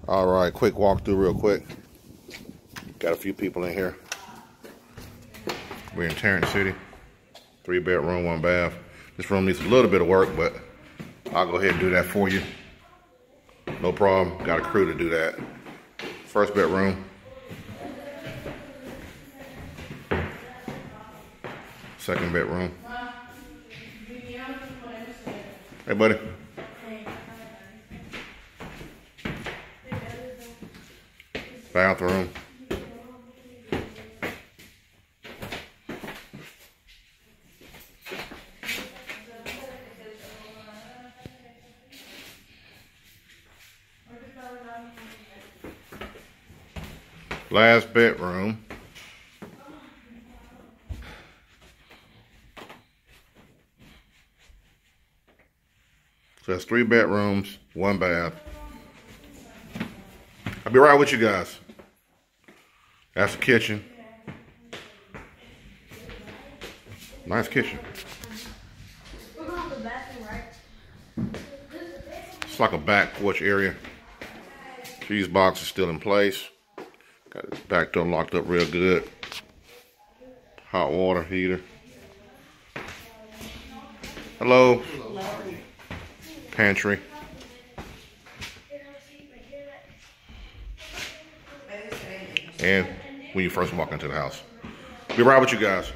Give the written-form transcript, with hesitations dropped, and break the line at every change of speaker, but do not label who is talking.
All right, quick walkthrough real quick. Got a few people in here. We're in Tarrant City. 3-bedroom, 1 bath. This room needs a little bit of work, but I'll go ahead and do that for you. No problem. Got a crew to do that. First bedroom. Second bedroom. Hey, buddy. Bathroom. Last bedroom. So that's 3 bedrooms, 1 bath. I'll be right with you guys. That's the kitchen. Nice kitchen. It's like a back porch area. Cheese box is still in place. Got it back door locked up real good. Hot water heater. Hello. Hello. Pantry. And when you first walk into the house. Be right with you guys.